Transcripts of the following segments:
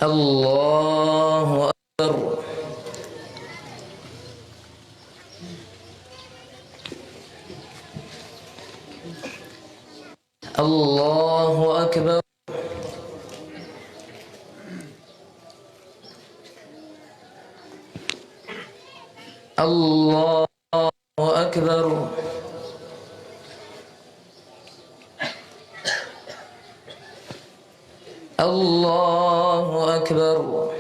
الله أكبر. الله أكبر. الله أكبر. الله أكبر.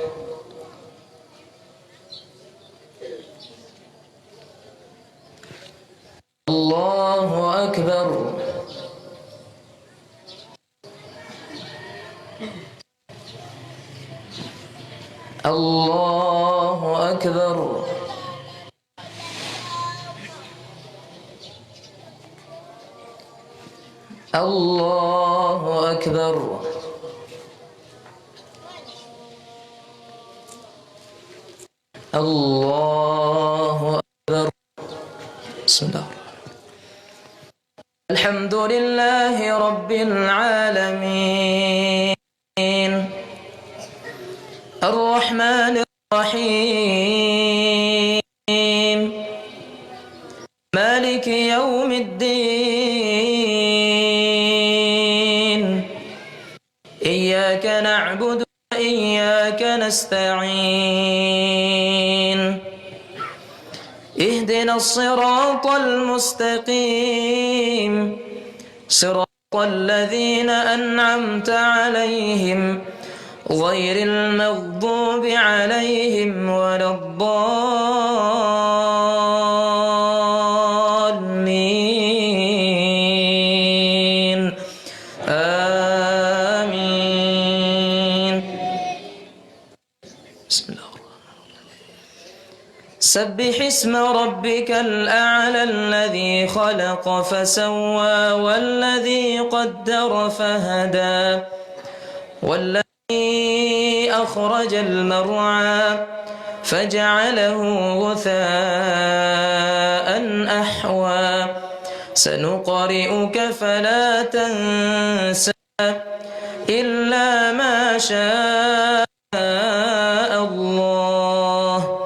الله أكبر. الله أكبر. الله أكبر. الله أكبر. بسم الله. الحمد لله رب العالمين الرحمن الرحيم مالك يوم الدين إياك نعبد وإياك نستعين اهدنا الصراط المستقيم صراط الذين أنعمت عليهم غير المغضوب عليهم ولا الضالين آمين. بسم الله الرحمن الرحيم. سبح اسم ربك الأعلى الذي خلق فسوى والذي قدر فهدى والذي أخرج المرعى فجعله غثاء أحوى سنقرئك فلا تنسى إلا ما شاء الله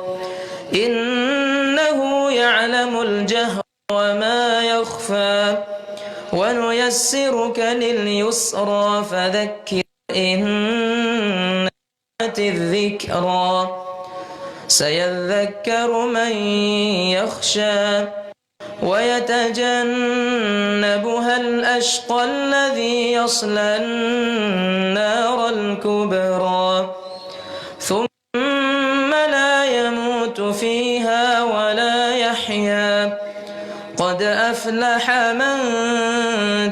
إنه يعلم الجهر وما يخفى ونيسرك لليسرى فذكر إن نفعت الذكرى سيذكر من يخشى ويتجنبها الأشقى الذي يصلى النار الكبرى ثم لا يموت فيها ولا يحيا قد أفلح من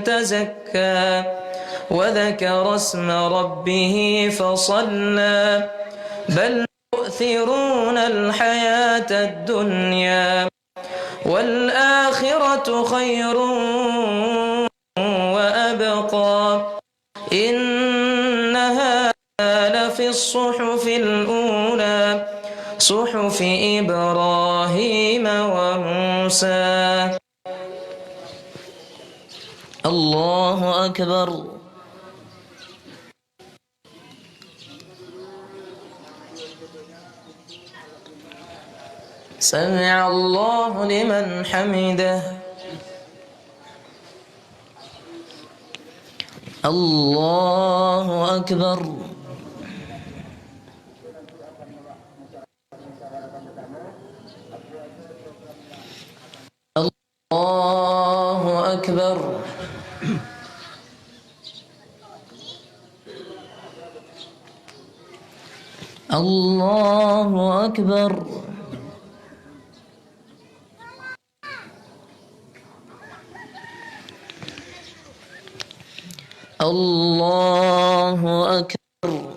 تزكى وذكر اسم ربه فصلى بل تؤثرون الحياة الدنيا والآخرة خير وأبقى إن هذا لفي الصحف الأولى صحف إبراهيم وموسى. الله أكبر. سمع الله لمن حمده. الله أكبر. الله أكبر. الله أكبر. الله أكبر.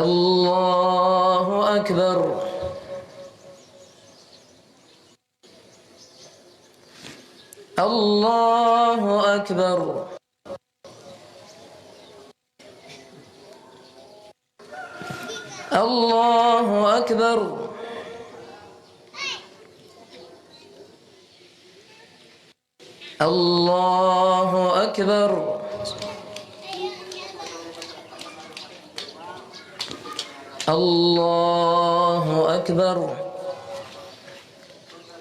الله أكبر. الله أكبر. الله أكبر. الله أكبر. الله أكبر.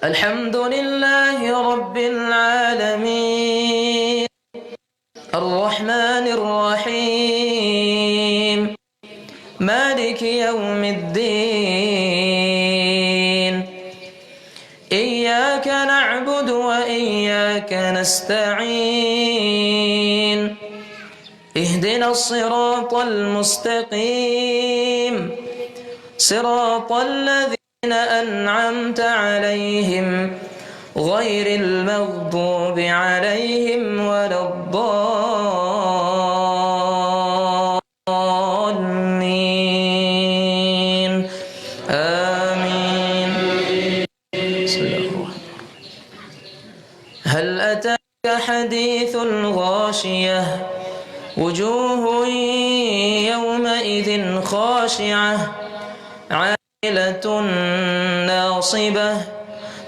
الحمد لله رب العالمين الرحمن الرحيم مالك يوم الدين إياك نعبد وإياك نستعين اهدنا الصراط المستقيم صراط الذين أنعمت عليهم غير المغضوب عليهم ولا الضالين آمين. هل أتاك حديث الغاشية وجوه يومئذ خاشعة عاملة ناصبة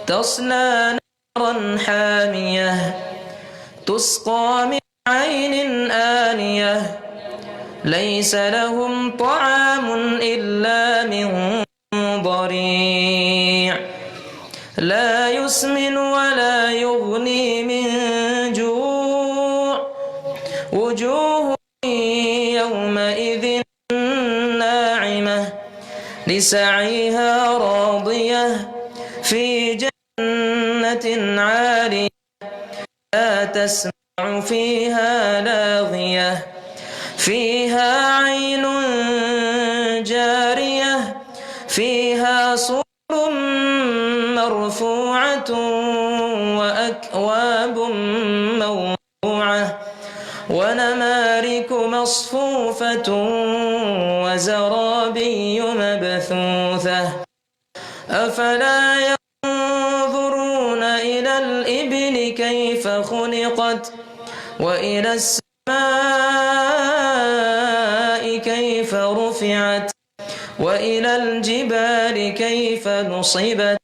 تصلى نارا حامية تسقى من عين آنية ليس لهم طعام إلا من ضريع لا يسمن ولا يغني من جوع وجوه يومئذ ناعمة لسعيها راضية في جنة عالية لا تسمع فيها لاغية فيها عين جارية فيها سرر مرفوعة وأكواب موضوعة ونمارك مصفوفة وزرابي مبثوثة أفلا ينظرون إلى الإبل كيف خلقت وإلى السماء كيف رفعت وإلى الجبال كيف نصبت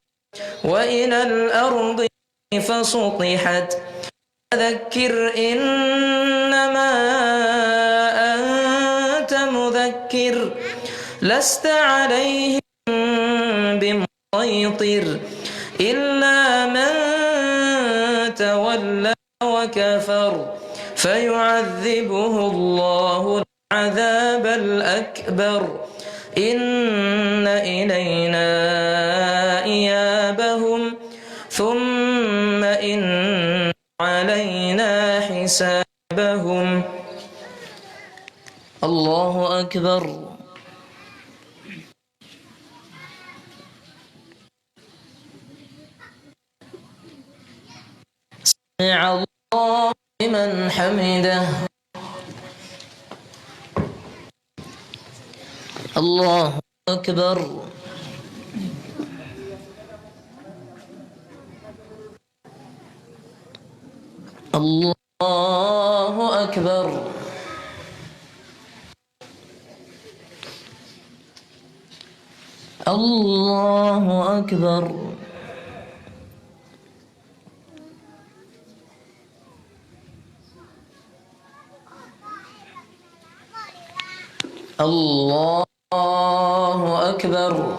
وإلى الأرض كيف سطحت فذكر إنما أنت مذكر لست عليهم بمسيطر إلا من تولى وكفر فيعذبه الله العذاب الأكبر إن إلينا إيابهم ثم إن علينا حسابهم. الله أكبر. سمع الله لمن حمده. الله أكبر. الله أكبر. الله أكبر. الله أكبر.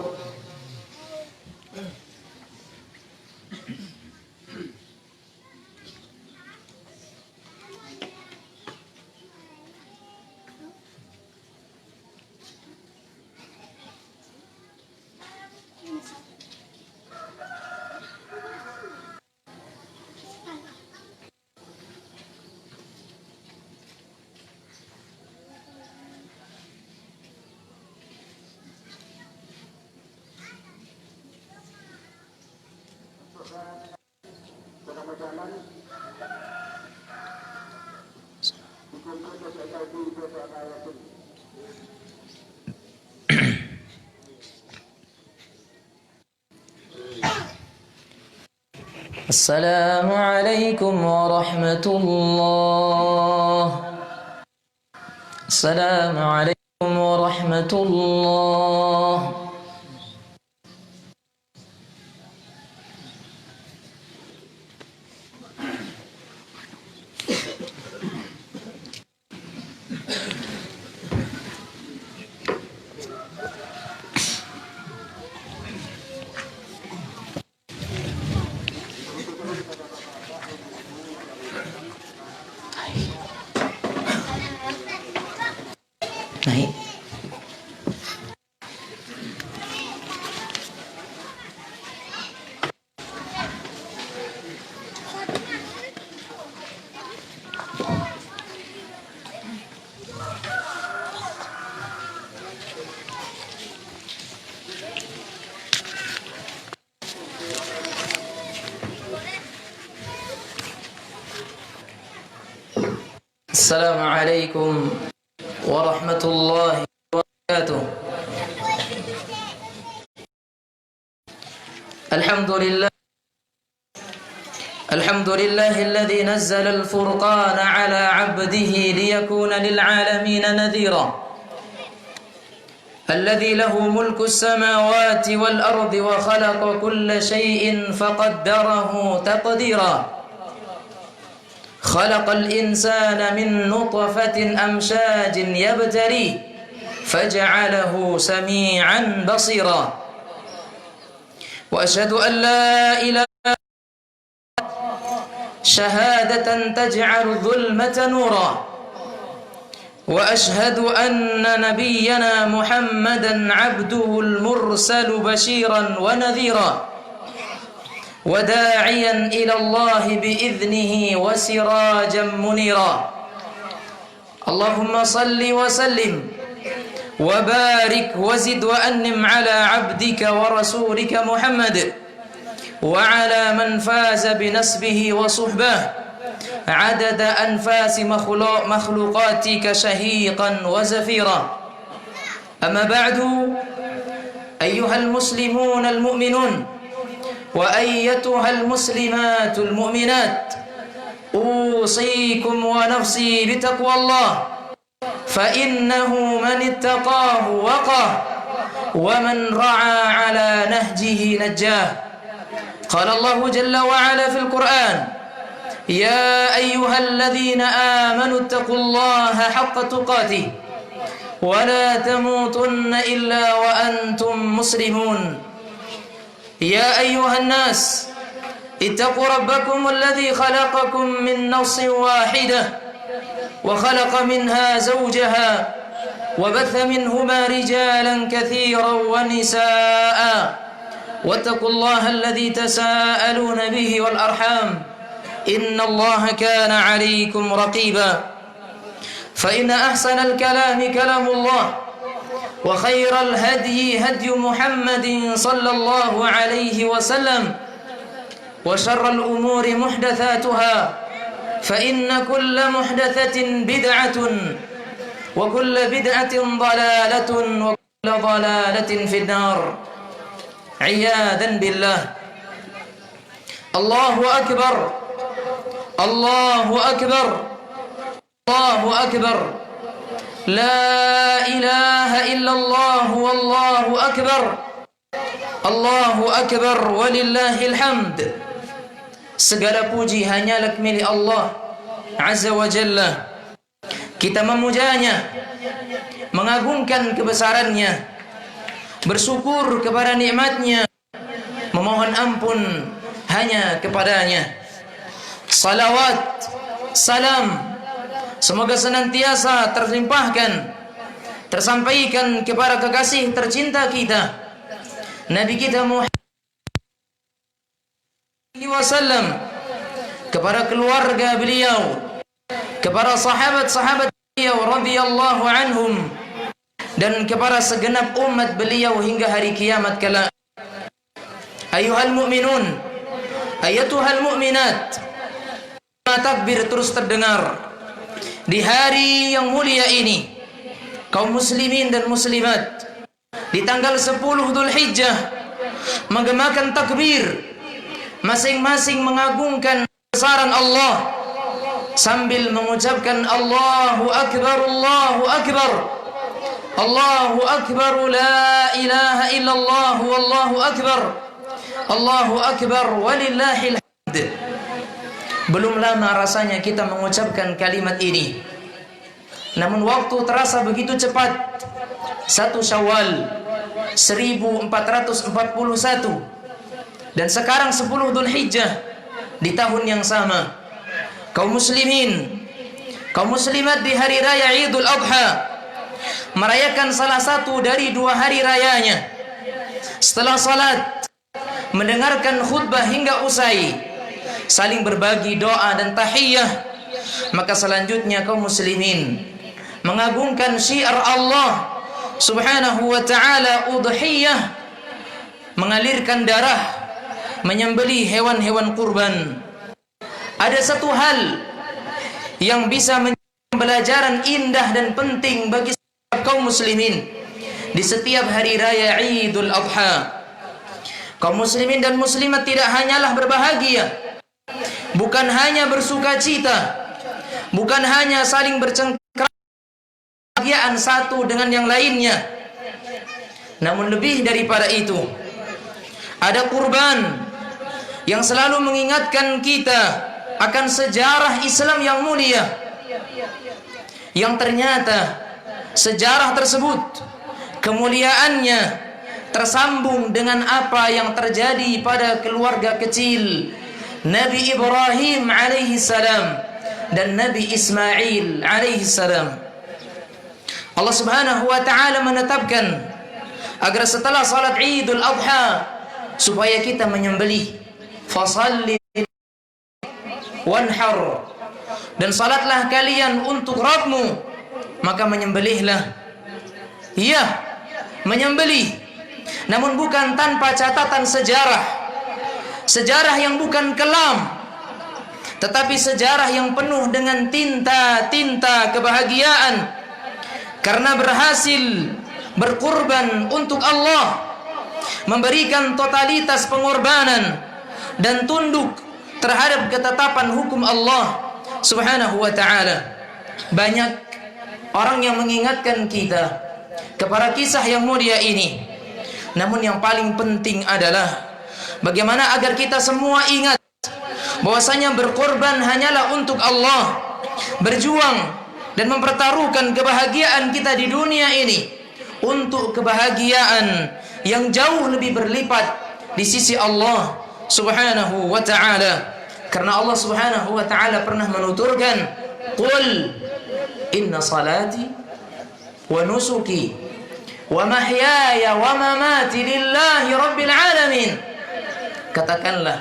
السلام عليكم ورحمة الله. السلام عليكم ورحمة الله. Assalamualaikum warahmatullahi wabarakatuh. Alhamdulillahilladzi nazzala al-furqana ala 'abdihi liyakuna lil'alamin nadhira. Alladzi lahu mulku as-samawati wal ardi wa khalaqa kulla shay'in faqaddarahu taqdira. خلق الإنسان من نطفة أمشاج يبتليه فجعله سميعا بصيرا وأشهد أن لا إله إلا الله شهادة تجعل الظلمة نورا وأشهد أن نبينا محمدا عبده المرسل بشيرا ونذيرا وداعيا إلى الله بإذنه وسراجا منيرا اللهم صل وسلم وبارك وزد وأنم على عبدك ورسولك محمد وعلى من فاز بنسبه وصحبه عدد أنفاس مخلوقاتك شهيقا وزفيرا أما بعد أيها المسلمون المؤمنون وأيتها المسلمات المؤمنات أوصيكم ونفسي بتقوى الله فإنه من اتقاه وقاه ومن رعى على نهجه نجاه قال الله جل وعلا في القرآن يا أيها الذين آمنوا اتقوا الله حق تقاته ولا تموتن إلا وأنتم مسلمون يا أيها الناس اتقوا ربكم الذي خلقكم من نفس واحدة وخلق منها زوجها وبث منهما رجالا كثيرا ونساء واتقوا الله الذي تساءلون به والأرحام إن الله كان عليكم رقيبا فإن أحسن الكلام كلام الله وخير الهدي هدي محمد صلى الله عليه وسلم وشر الأمور محدثاتها فإن كل محدثة بدعة وكل بدعة ضلالة وكل ضلالة في النار عياذا بالله الله أكبر الله أكبر الله أكبر لا إله إلا الله والله أكبر الله أكبر ولله الحمد. Segala puji hanyalah milik Allah Azza wa Jalla. Kita memujanya, mengagungkan kebesarannya, bersyukur kepada nikmatnya, memohon ampun hanya kepadanya. Salawat, salam semoga senantiasa terlimpahkan, tersampaikan kepada kekasih tercinta kita, Nabi kita Muhammad SAW, kepada keluarga beliau, kepada sahabat-sahabat beliau radhiyallahu anhum, dan kepada segenap umat beliau hingga hari kiamat kelak. Ayuhal mu'minun, ayatuhal mu'minat, takbir terus terdengar di hari yang mulia ini. Kaum muslimin dan muslimat di tanggal 10 Dzulhijjah menggemakan takbir, masing-masing mengagungkan kebesaran Allah sambil mengucapkan Allahu Akbar, Allahu Akbar, Allahu Akbar, la ilaha illallah, wallahu Akbar, Allahu Akbar, walillahil hamd. Belum lama rasanya kita mengucapkan kalimat ini, namun waktu terasa begitu cepat. 1 Syawal 1441 dan sekarang 10 Dzulhijjah di tahun yang sama. Kaum muslimin, kaum muslimat di hari raya Idul Adha merayakan salah satu dari 2 hari rayanya. Setelah salat, mendengarkan khutbah hingga usai, saling berbagi doa dan tahiyyah, maka selanjutnya kaum muslimin mengagungkan syiar Allah Subhanahu wa ta'ala, udhiyah, mengalirkan darah, menyembelih hewan-hewan kurban. Ada satu hal yang bisa pembelajaran indah dan penting bagi setiap kaum muslimin di setiap hari raya Idul Adha. Kaum muslimin dan muslimat tidak hanyalah berbahagia, bukan hanya bersukacita, bukan hanya saling bercengkrama kebahagiaan satu dengan yang lainnya, namun lebih daripada itu, ada kurban yang selalu mengingatkan kita akan sejarah Islam yang mulia, yang ternyata sejarah tersebut kemuliaannya tersambung dengan apa yang terjadi pada keluarga kecil Nabi Ibrahim alaihi salam dan Nabi Ismail alaihi salam. Allah Subhanahu wa taala menetapkan agar setelah salat Idul Adha supaya kita menyembelih, fasalli wanhar, dan salatlah kalian untuk Rabbmu, maka menyembelihlah. Iya, menyembelih, namun bukan tanpa catatan sejarah, sejarah yang bukan kelam, tetapi sejarah yang penuh dengan tinta-tinta kebahagiaan, karena berhasil berkurban untuk Allah, memberikan totalitas pengorbanan dan tunduk terhadap ketetapan hukum Allah Subhanahu wa ta'ala. Banyak orang yang mengingatkan kita kepada kisah yang mulia ini, namun yang paling penting adalah bagaimana agar kita semua ingat bahwasanya berkorban hanyalah untuk Allah, berjuang dan mempertaruhkan kebahagiaan kita di dunia ini untuk kebahagiaan yang jauh lebih berlipat di sisi Allah Subhanahu wa ta'ala. Karena Allah Subhanahu wa ta'ala pernah menuturkan, qul inna salati wa nusuki wa mahyaya wa mamati lillahi rabbil alamin. Katakanlah,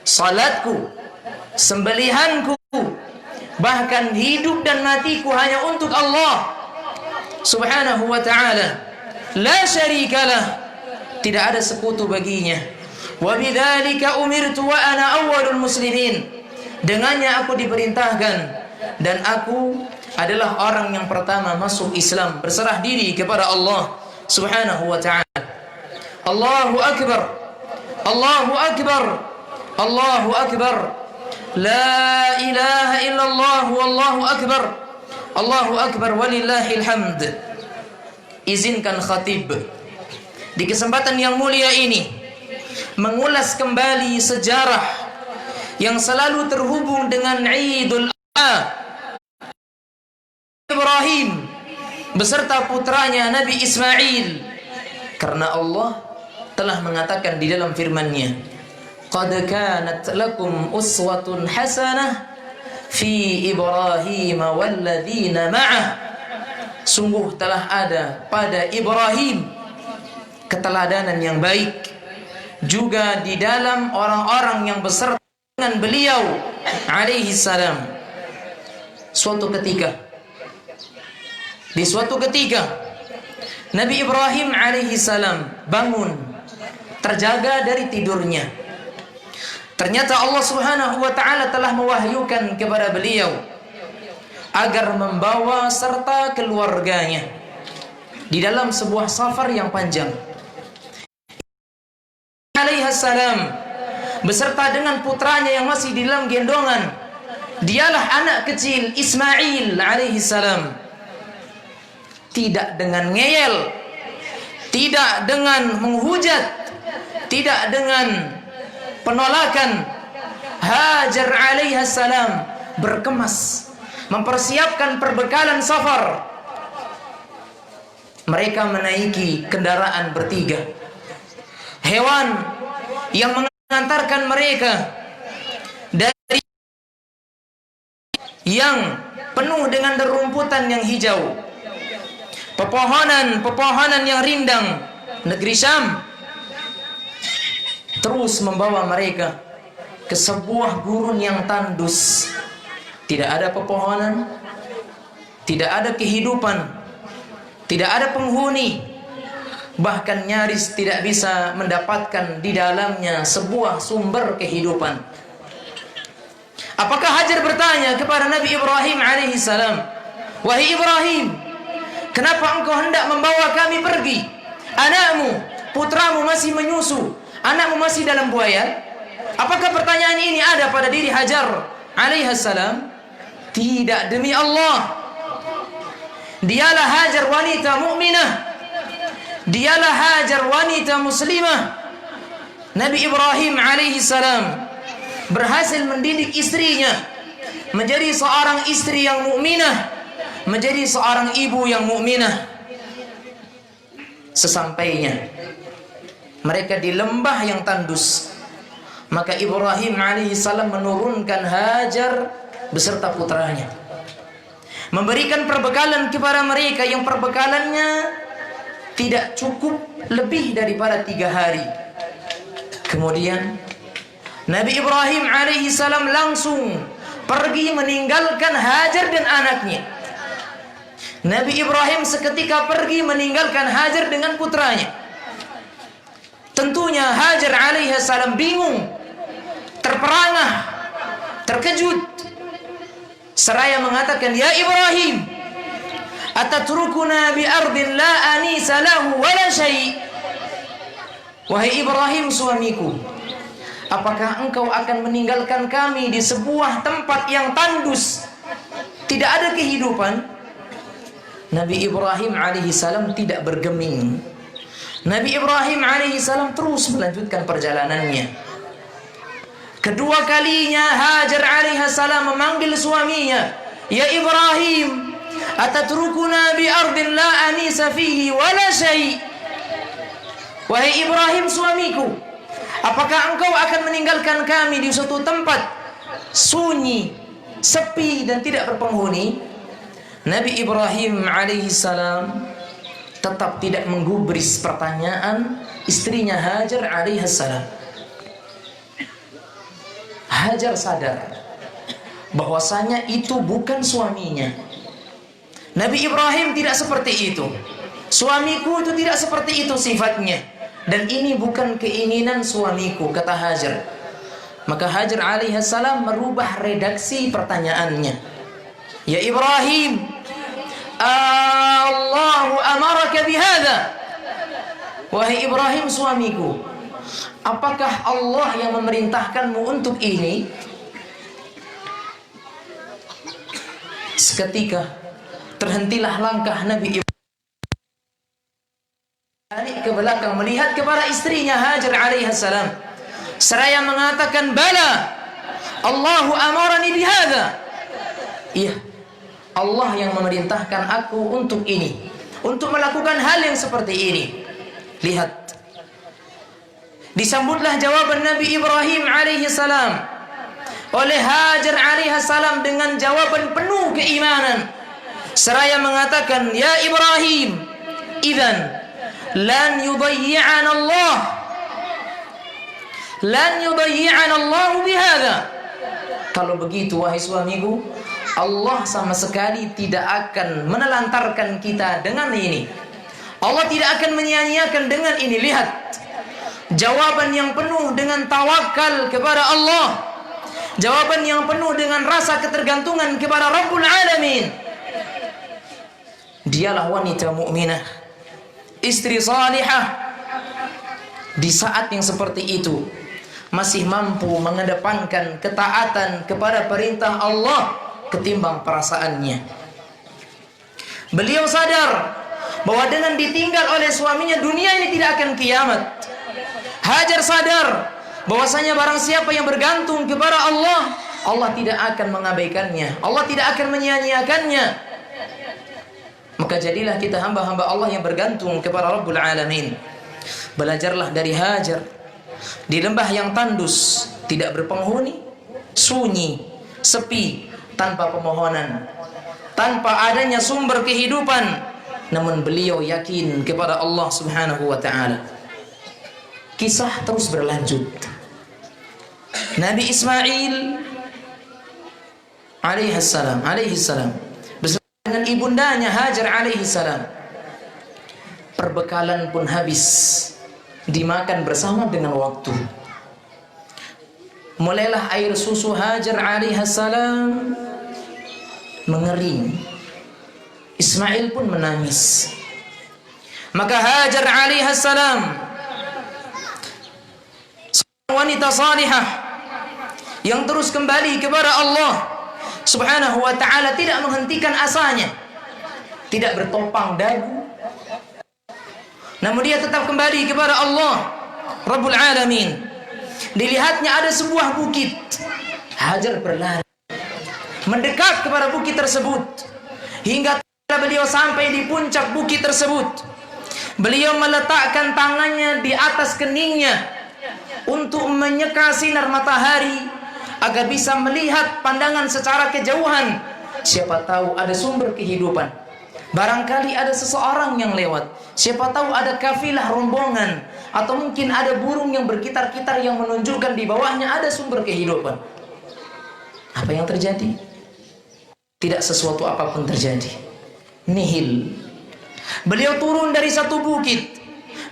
salatku, sembelihanku, bahkan hidup dan matiku hanya untuk Allah Subhanahu wa ta'ala, la syarikalah, tidak ada sekutu baginya. Wa bidzalika umirtu wa ana awwalul muslimin, dengannya aku diperintahkan dan aku adalah orang yang pertama masuk Islam, berserah diri kepada Allah Subhanahu wa ta'ala. Allahu akbar, Allahu akbar, Allahu akbar, la ilaha illallah wallahu akbar, Allahu akbar walillahil hamd. Izinkan khatib di kesempatan yang mulia ini mengulas kembali sejarah yang selalu terhubung dengan Idul Adha. Ibrahim beserta putranya Nabi Ismail, karena Allah telah mengatakan di dalam firman-Nya, qad kanat lakum uswatun hasanah fi Ibrahim walladzina ma'ah, sungguh telah ada pada Ibrahim keteladanan yang baik juga di dalam orang-orang yang beserta dengan beliau alaihi salam. Di suatu ketika Nabi Ibrahim alaihi salam bangun, terjaga dari tidurnya. Ternyata Allah Subhanahu wa ta'ala telah mewahyukan kepada beliau agar membawa serta keluarganya di dalam sebuah safar yang panjang. Alaihi salam beserta dengan putranya yang masih di dalam gendongan, dialah anak kecil Ismail alaihi salam. Tidak dengan ngeyel, tidak dengan menghujat, tidak dengan penolakan, Hajar alaihi salam berkemas mempersiapkan perbekalan safar. Mereka menaiki kendaraan bertiga, hewan yang mengantarkan mereka dari yang penuh dengan rerumputan yang hijau, pepohonan yang rindang, negeri Syam, terus membawa mereka ke sebuah gurun yang tandus. Tidak ada pepohonan, tidak ada kehidupan, tidak ada penghuni, bahkan nyaris tidak bisa mendapatkan di dalamnya sebuah sumber kehidupan. Apakah Hajar bertanya kepada Nabi Ibrahim alaihi salam, "Wahai Ibrahim, kenapa engkau hendak membawa kami pergi? Anakmu, putramu masih menyusu, anakmu masih dalam buaya." Apakah pertanyaan ini ada pada diri Hajar alaihi salam? Tidak, demi Allah. Dialah Hajar wanita mukminah. Dialah Hajar wanita muslimah. Nabi Ibrahim alaihi salam berhasil mendidik istrinya menjadi seorang istri yang mukminah, menjadi seorang ibu yang mukminah. Sesampainya mereka di lembah yang tandus, maka Ibrahim alaihi salam menurunkan Hajar beserta putranya, memberikan perbekalan kepada mereka yang perbekalannya tidak cukup lebih daripada 3 hari. Kemudian Nabi Ibrahim alaihi salam langsung pergi meninggalkan Hajar dan anaknya. Nabi Ibrahim seketika pergi meninggalkan Hajar dengan putranya. Tentunya Hajar alaihi salam bingung, terperangah, terkejut, seraya mengatakan, "Ya Ibrahim, atatrukuna bi ardin la anisa lahu wala syai'." Wahai Ibrahim, suamiku, apakah engkau akan meninggalkan kami di sebuah tempat yang tandus, tidak ada kehidupan? Nabi Ibrahim alaihi salam tidak bergeming. Nabi Ibrahim alaihi salam terus melanjutkan perjalanannya. Kedua kalinya Hajar alaihi salam memanggil suaminya, "Ya Ibrahim, atatrukuna bi ardin la anisa fihi wala syai'." Wahai Ibrahim, suamiku, apakah engkau akan meninggalkan kami di suatu tempat sunyi, sepi dan tidak berpenghuni? Nabi Ibrahim alaihi salam tetap tidak menggubris pertanyaan istrinya Hajar alaihi salam. Hajar sadar bahwasanya itu bukan suaminya. Nabi Ibrahim tidak seperti itu. Suamiku itu tidak seperti itu sifatnya. Dan ini bukan keinginan suamiku, kata Hajar. Maka Hajar alaihi salam merubah redaksi pertanyaannya. "Ya Ibrahim, Allahu amaraka bihadza?" Wahai Ibrahim, suamiku, apakah Allah yang memerintahkanmu untuk ini? Seketika terhentilah langkah Nabi Ibrahim ke belakang melihat kepada istrinya Hajar alaihi salam, seraya mengatakan, "Bala, Allahu amarani bihadza." Iya, Allah yang memerintahkan aku untuk ini, untuk melakukan hal yang seperti ini. Lihat, disambutlah jawaban Nabi Ibrahim alaihi salam oleh Hajar alaihi salam dengan jawaban penuh keimanan, seraya mengatakan, "Ya Ibrahim, idzan lan yudayyi'ana Allah, lan yudayyi'ana Allah bihadza." Kalau begitu, wahai suamiku, Allah sama sekali tidak akan menelantarkan kita dengan ini. Allah tidak akan menyia-nyiakan dengan ini. Lihat, jawaban yang penuh dengan tawakal kepada Allah, jawaban yang penuh dengan rasa ketergantungan kepada Rabbul Alamin. Dialah wanita mukminah, istri salihah. Di saat yang seperti itu masih mampu mengedepankan ketaatan kepada perintah Allah ketimbang perasaannya. Beliau sadar bahwa dengan ditinggal oleh suaminya, dunia ini tidak akan kiamat. Hajar sadar bahwasanya barang siapa yang bergantung kepada Allah, Allah tidak akan mengabaikannya, Allah tidak akan menyia-nyiakannya. Maka jadilah kita hamba-hamba Allah yang bergantung kepada Rabbul Alamin. Belajarlah dari Hajar. Di lembah yang tandus, tidak berpenghuni, sunyi, sepi, tanpa pemohonan, tanpa adanya sumber kehidupan, namun beliau yakin kepada Allah Subhanahu wa ta'ala. Kisah terus berlanjut. Nabi Ismail alaihi salam dengan ibundanya Hajar alaihi salam, perbekalan pun habis, dimakan bersama dengan waktu. mulailah air susu Hajar alaihissalam mengering. Ismail pun menangis. Maka Hajar alaihissalam, wanita salihah yang terus kembali kepada Allah Subhanahu wa ta'ala, tidak menghentikan asanya, tidak bertopang dagu, namun dia tetap kembali kepada Allah Rabbul Alamin. Dilihatnya ada sebuah bukit. Hajar berlari mendekat kepada bukit tersebut, hingga beliau sampai di puncak bukit tersebut. Beliau meletakkan tangannya di atas keningnya untuk menyeka sinar matahari agar bisa melihat pandangan secara kejauhan. Siapa tahu ada sumber kehidupan, barangkali ada seseorang yang lewat, siapa tahu ada kafilah rombongan, atau mungkin ada burung yang berkitar-kitar yang menunjukkan di bawahnya ada sumber kehidupan. Apa yang terjadi? Tidak sesuatu apapun terjadi. Nihil. Beliau turun dari satu bukit,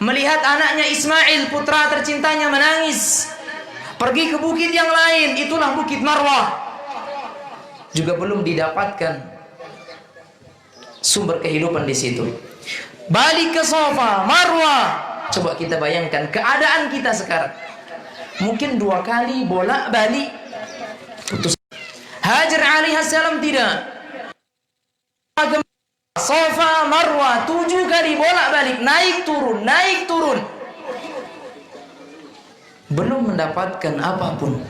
melihat anaknya Ismail, putra tercintanya, menangis. Pergi ke bukit yang lain, itulah Bukit Marwah. Juga belum didapatkan sumber kehidupan di situ. Balik ke Safa, Marwah. Coba kita bayangkan keadaan kita sekarang. Mungkin 2 kali bolak-balik putus. Hajar alaihissalam tidak. Safa, Marwah 7 kali bolak-balik, naik turun, naik turun. Belum mendapatkan apapun.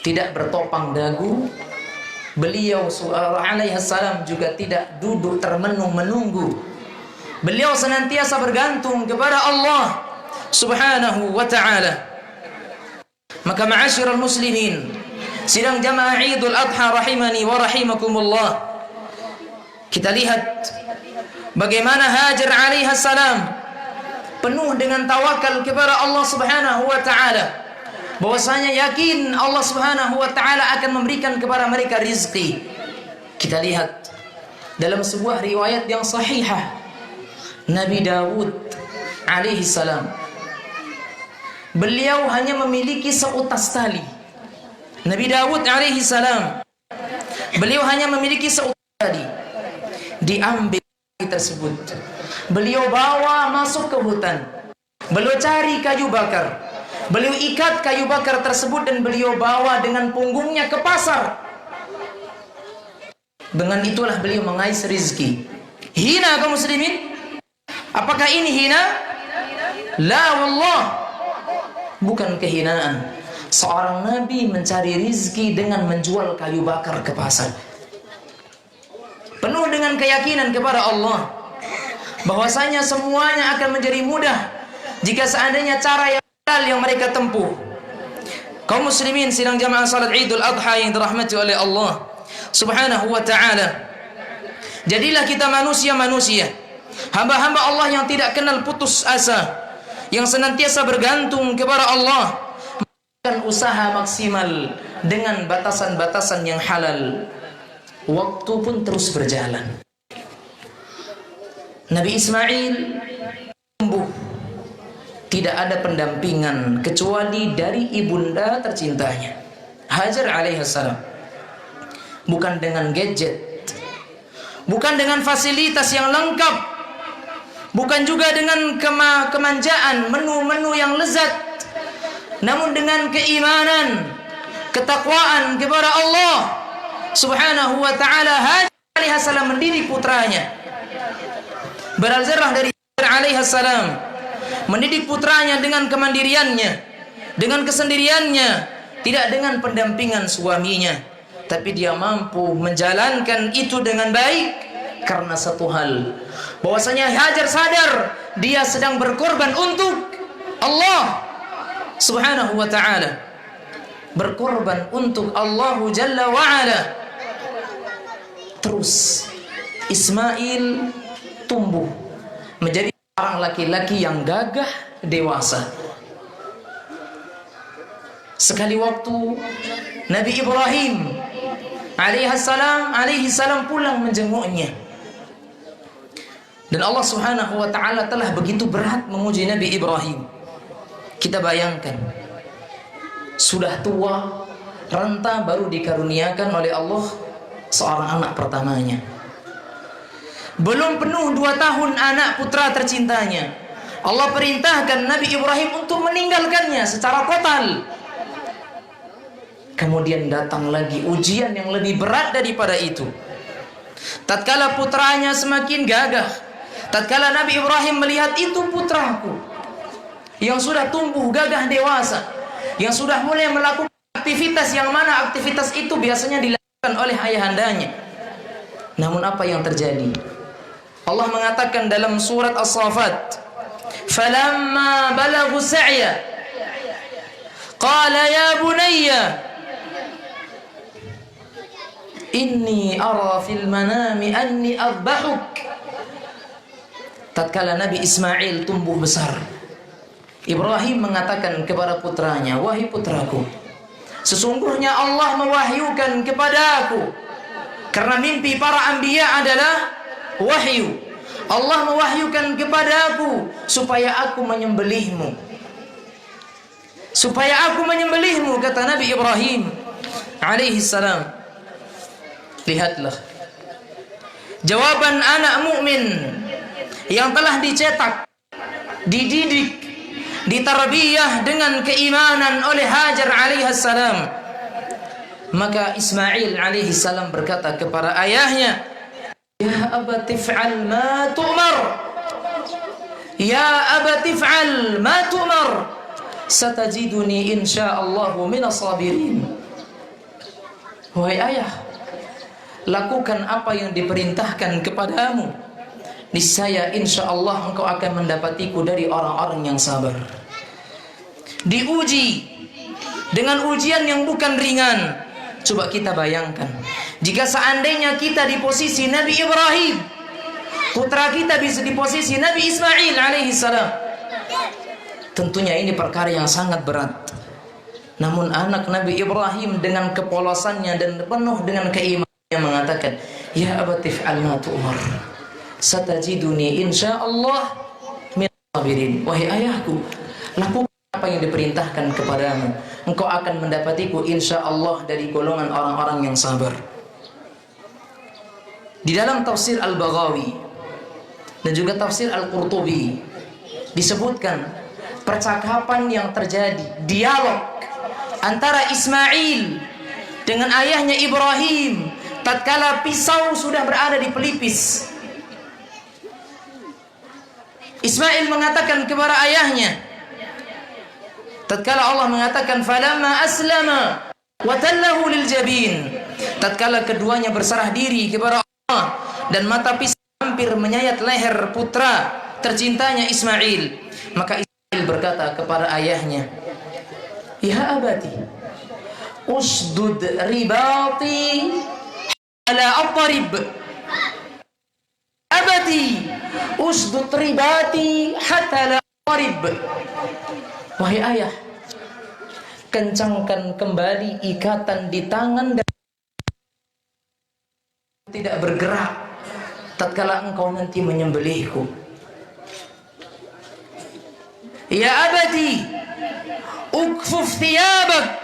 Tidak bertopang dagu. Beliau alaihissalam juga tidak duduk termenung menunggu. Beliau senantiasa bergantung kepada Allah Subhanahu wa ta'ala. Maka ma'asyiral muslimin, sidang jamaah Idul Adha rahimani wa rahimakumullah, kita lihat bagaimana Hajar alaihissalam penuh dengan tawakal kepada Allah Subhanahu wa ta'ala, bahwasanya yakin Allah Subhanahu wa ta'ala akan memberikan kepada mereka rizki. Kita lihat dalam sebuah riwayat yang sahihah, Nabi Dawud alaihissalam, beliau hanya memiliki seutas tali. Nabi Dawud alaihissalam, beliau hanya memiliki seutas tali. Diambil tersebut, beliau bawa masuk ke hutan, beliau cari kayu bakar, beliau ikat kayu bakar tersebut dan beliau bawa dengan punggungnya ke pasar. Dengan itulah beliau mengais rizki. Hina kaum muslimin? Apakah ini hina? La wallah, bukan kehinaan. Seorang nabi mencari rizki dengan menjual kayu bakar ke pasar, penuh dengan keyakinan kepada Allah bahwasanya semuanya akan menjadi mudah jika seandainya cara yang halal yang mereka tempuh. Kaum muslimin sidang jamaah salat Idul Adha yang dirahmati oleh Allah Subhanahu wa ta'ala, jadilah kita manusia-manusia, hamba-hamba Allah yang tidak kenal putus asa, yang senantiasa bergantung kepada Allah, melakukan usaha maksimal dengan batasan-batasan yang halal. Waktu pun terus berjalan. Nabi Ismail tumbuh, tidak ada pendampingan kecuali dari ibunda tercintanya Hajar alaihissalam. Bukan dengan gadget, bukan dengan fasilitas yang lengkap, bukan juga dengan kemanjaan menu-menu yang lezat, namun dengan keimanan, ketakwaan kepada Allah Subhanahu wa ta'ala. Hajar alaihissalam mendidik putranya, berazrah dari Hajar alaihissalam, mendidik putranya dengan kemandiriannya, dengan kesendiriannya, tidak dengan pendampingan suaminya, tapi dia mampu menjalankan itu dengan baik karena satu hal, bahwasanya Hajar sadar dia sedang berkorban untuk Allah Subhanahu wa ta'ala, berkorban untuk Allah Jalla wa Ala. Terus Ismail tumbuh menjadi seorang laki-laki yang gagah dewasa. Sekali waktu Nabi Ibrahim alaihissalam pulang menjenguknya, dan Allah Subhanahu wa ta'ala telah begitu berat menguji Nabi Ibrahim. Kita bayangkan sudah tua, renta, baru dikaruniakan oleh Allah seorang anak pertamanya. Belum penuh 2 tahun anak putra tercintanya, Allah perintahkan Nabi Ibrahim untuk meninggalkannya secara total. Kemudian datang lagi ujian yang lebih berat daripada itu. Tatkala putranya semakin gagah, tatkala Nabi Ibrahim melihat itu putraku yang sudah tumbuh gagah dewasa, yang sudah mulai melakukan aktivitas yang mana aktivitas itu biasanya dilakukan oleh ayahandanya. Namun apa yang terjadi? Allah mengatakan dalam surat As-Saffat, "Falamma balaghu sa'ya qala ya bunayya inni ara fil manami anni adbahuk." Tatkala Nabi Ismail tumbuh besar, Ibrahim mengatakan kepada putranya, "Wahai putraku, sesungguhnya Allah mewahyukan kepadaku." Karena mimpi para anbiya adalah wahyu. Allah mewahyukan kepadaku supaya aku menyembelihmu. Supaya aku menyembelihmu, kata Nabi Ibrahim alaihi salam. Lihatlah jawaban anak mukmin yang telah dicetak, dididik, ditarbiyah dengan keimanan oleh Hajar alaihi salam. Maka Ismail alaihi salam berkata kepada ayahnya, "Ya abati fa'al ma tu'mar. Ya abati fa'al ma tu'mar. Satajiduni insyaallahu minas sabirin." Wahai ayah, lakukan apa yang diperintahkan kepadamu. Niscaya insyaallah engkau akan mendapatiku dari orang-orang yang sabar. Diuji dengan ujian yang bukan ringan. Coba kita bayangkan, jika seandainya kita di posisi Nabi Ibrahim, putra kita bisa di posisi Nabi Ismail alaihi salam, tentunya ini perkara yang sangat berat. Namun anak Nabi Ibrahim dengan kepolosannya dan penuh dengan keimanannya mengatakan, "Ya abati fa'al ma tu'mar. Satajiduni insyaallah min sabirin." Wahai ayahku, lakukan apa yang diperintahkan kepadamu, engkau akan mendapatiku insyaallah dari golongan orang-orang yang sabar. Di dalam tafsir Al-Baghawi dan juga tafsir Al-Qurtubi disebutkan percakapan yang terjadi, dialog antara Ismail dengan ayahnya Ibrahim tatkala pisau sudah berada di pelipis. Ismail mengatakan kepada ayahnya, tatkala Allah mengatakan falamma aslama wa tallahu lil jabin, tatkala keduanya berserah diri kepada Allah dan mata pisau hampir menyayat leher putra tercintanya Ismail, maka Ismail berkata kepada ayahnya, "Ya abati, usdud ribati ala atrib." Abati, usdud ribati hatta la atrib. Wahai ayah, kencangkan kembali ikatan di tangan dan tidak bergerak tatkala engkau nanti menyembelihku. Ya abati, ukfuf thiyabak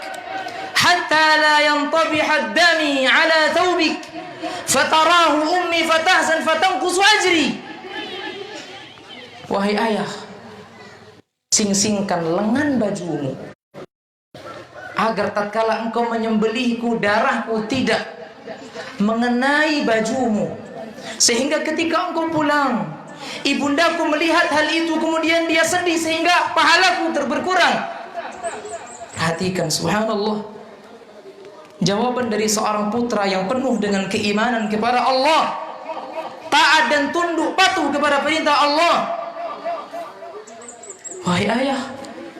hatta la yantabih ad-dami ala thawbik fatarahu ummi fatahzan fatanqus ajri. Wahai ayah, sing-singkan lengan bajumu agar tatkala engkau menyembelihku darahku tidak mengenai bajumu, sehingga ketika engkau pulang ibundaku melihat hal itu kemudian dia sedih sehingga pahalaku berkurang. Perhatikan, subhanallah, jawaban dari seorang putra yang penuh dengan keimanan kepada Allah, taat dan tunduk patuh kepada perintah Allah. Wahai ayah,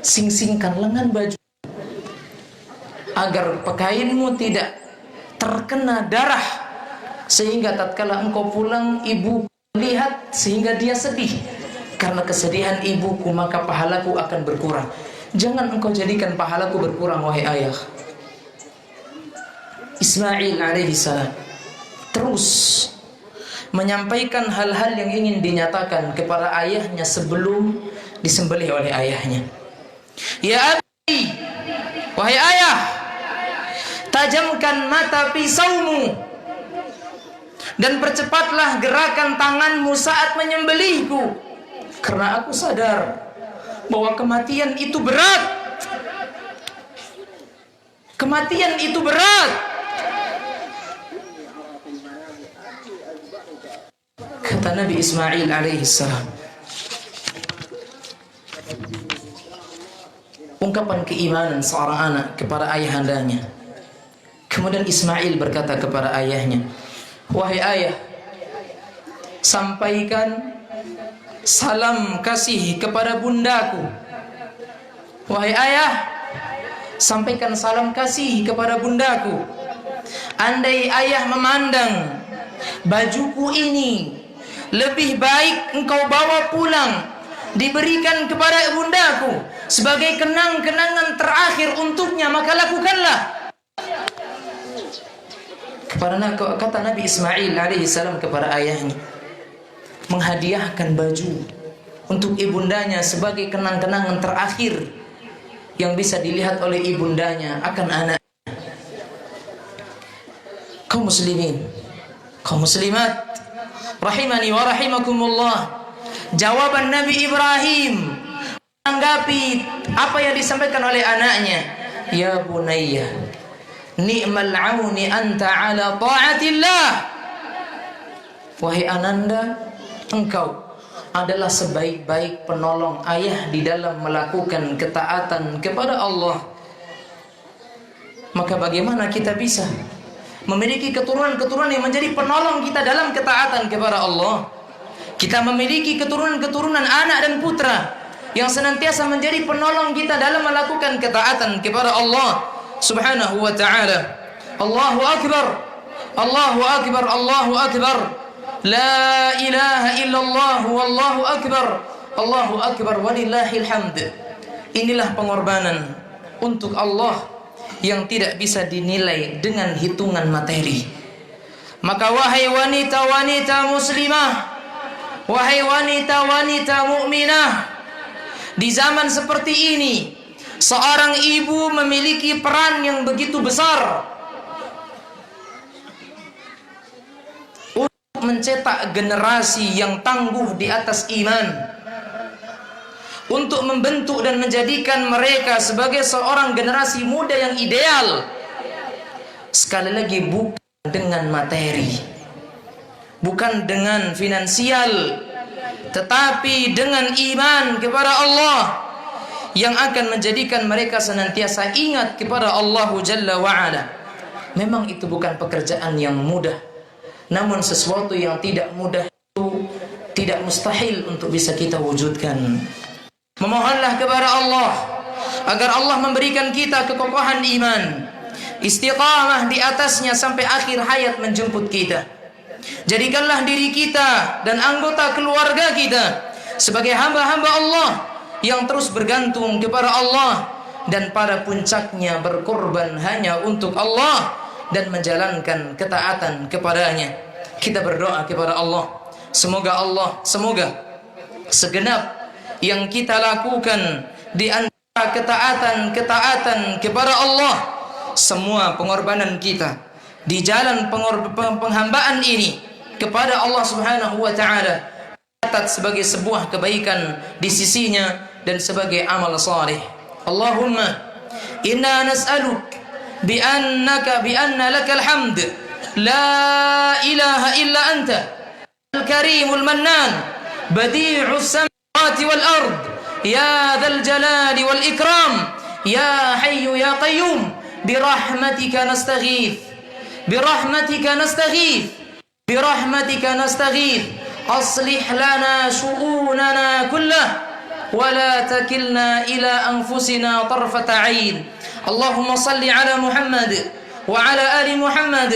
sing-singkan lengan baju agar pakaianmu tidak terkena darah, sehingga tatkala engkau pulang ibu lihat sehingga dia sedih. Karena kesedihan ibuku maka pahalaku akan berkurang. Jangan engkau jadikan pahalaku berkurang, wahai ayah. Ismail alaihi salam terus menyampaikan hal-hal yang ingin dinyatakan kepada ayahnya sebelum disembelih oleh ayahnya. Ya abi, Wahai ayah, tajamkan mata pisaumu dan percepatlah gerakan tanganmu saat menyembelihku, karena aku sadar bahwa kematian itu berat. Kematian itu berat. Kata Nabi Ismail alaihissalam, ungkapan keimanan seorang anak kepada ayahandanya. Kemudian Ismail berkata kepada ayahnya, wahai ayah, sampaikan salam kasih kepada bundaku. Wahai ayah, sampaikan salam kasih kepada bundaku. Andai ayah memandang bajuku ini lebih baik engkau bawa pulang, diberikan kepada bundaku sebagai kenang-kenangan terakhir untuknya, maka lakukanlah. Kata Nabi Ismail alaihissalam kepada ayahnya, menghadiahkan baju untuk ibundanya sebagai kenang-kenangan terakhir yang bisa dilihat oleh ibundanya akan anak. Kaum muslimin, kaum muslimat, rahimani wa rahimakumullah, jawaban Nabi Ibrahim menanggapi apa yang disampaikan oleh anaknya, ya bunayya, ni'mal auni anta ala ta'atillah. Wahai ananda, engkau adalah sebaik-baik penolong ayah di dalam melakukan ketaatan kepada Allah. Maka bagaimana kita bisa memiliki keturunan-keturunan yang menjadi penolong kita dalam ketaatan kepada Allah? Kita memiliki keturunan-keturunan anak dan putra yang senantiasa menjadi penolong kita dalam melakukan ketaatan kepada Allah Subhanahu wa ta'ala. Allahu akbar, Allahu akbar, Allahu akbar, la ilaha illallah, wallahu akbar, Allahu akbar, walillahil hamd. Inilah pengorbanan untuk Allah yang tidak bisa dinilai dengan hitungan materi. Maka wahai wanita-wanita muslimah, wahai wanita-wanita mukminah, di zaman seperti ini seorang ibu memiliki peran yang begitu besar untuk mencetak generasi yang tangguh di atas iman, untuk membentuk dan menjadikan mereka sebagai seorang generasi muda yang ideal. Sekali lagi, bukan dengan materi, bukan dengan finansial, tetapi dengan iman kepada Allah yang akan menjadikan mereka senantiasa ingat kepada Allah Jalla wa'ala. Memang itu bukan pekerjaan yang mudah, namun sesuatu yang tidak mudah itu tidak mustahil untuk bisa kita wujudkan. Memohonlah kepada Allah agar Allah memberikan kita kekokohan iman, istiqamah di atasnya sampai akhir hayat menjemput kita. Jadikanlah diri kita dan anggota keluarga kita sebagai hamba-hamba Allah yang terus bergantung kepada Allah dan pada puncaknya berkorban hanya untuk Allah dan menjalankan ketaatan kepadanya. Kita berdoa kepada Allah, semoga segenap yang kita lakukan di antara ketaatan kepada Allah, semua pengorbanan kita di jalan penghambaan ini kepada Allah Subhanahu wa ta'ala catat sebagai sebuah kebaikan di sisinya dan sebagai amal salih. Allahumma inna nas'aluk bi anna lakal hamd la ilaha illa anta al-karimul mannan badi'us samawati wal ard ya dzal jalali wal ikram ya hayyu ya qayyum birahmatika nastaghith برحمتك نستغيث أصلح لنا شؤوننا كله ولا تكلنا إلى أنفسنا طرفة عين. اللهم صل على محمد وعلى آل محمد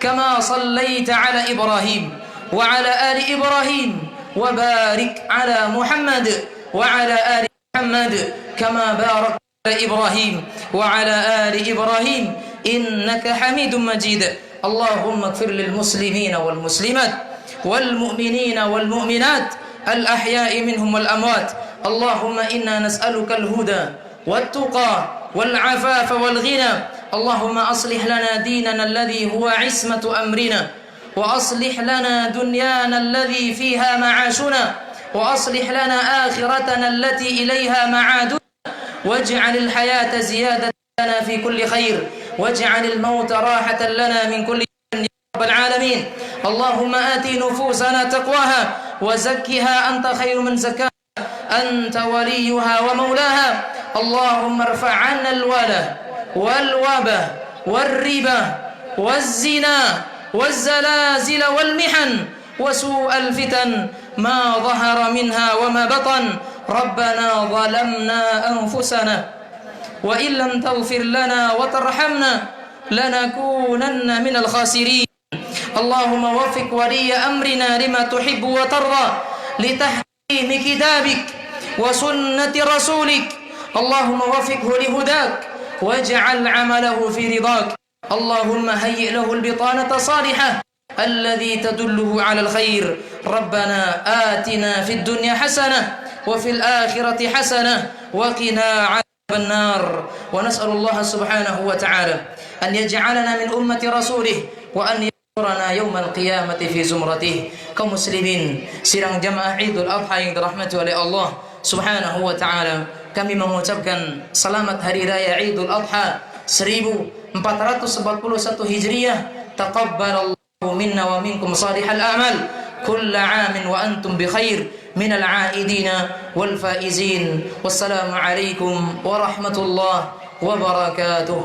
كما صليت على إبراهيم وعلى آل إبراهيم وبارك على محمد وعلى آل محمد كما باركت على إبراهيم وعلى آل إبراهيم إنك حميد مجيد. اللهم اغفر للمسلمين والمسلمات والمؤمنين والمؤمنات الأحياء منهم والأموات. اللهم إنا نسألك الهدى والتقى والعفاف والغنى. اللهم أصلح لنا ديننا الذي هو عصمة أمرنا، وأصلح لنا دنيانا الذي فيها معاشنا، وأصلح لنا آخرتنا التي إليها معادنا، واجعل الحياة زيادة لنا في كل خير، واجعل الموت راحة لنا من كل شر يا رب العالمين. اللهم آت نفوسنا تقواها وزكها أنت خير من زكاها، أنت وليها ومولاها. اللهم ارفع عنا الولا والوبا والربا والزنا والزلازل والمحن وسوء الفتن ما ظهر منها وما بطن. ربنا ظلمنا أنفسنا وإن لم تغفر لنا وترحمنا لنكونن من الخاسرين. اللهم وفق ولي أمرنا لما تحب وترضى لتحكيم كتابك وسنة رسولك. اللهم وفقه لهداك واجعل عمله في رضاك. اللهم هيئ له البطانة الصالحة الذي تدله على الخير. ربنا آتنا في الدنيا حسنة وفي الآخرة حسنة وقنا عذاب النار. ونسأل الله سبحانه وتعالى أن يجعلنا من أمة رسوله وأن يحشرنا يوم القيامة في زمرته. Kaum muslimin, sidang jamaah Idul Adha yang dirahmati oleh Allah Subhanahu wa taala, kami mengucapkan selamat hari raya Idul Adha 1441 Hijriah. Taqabbalallahu minna wa minkum salihal a'mal. Kulla 'amin wa antum bi khair minal 'aidina wal faizin. Wassalamu alaikum warahmatullahi wabarakatuh.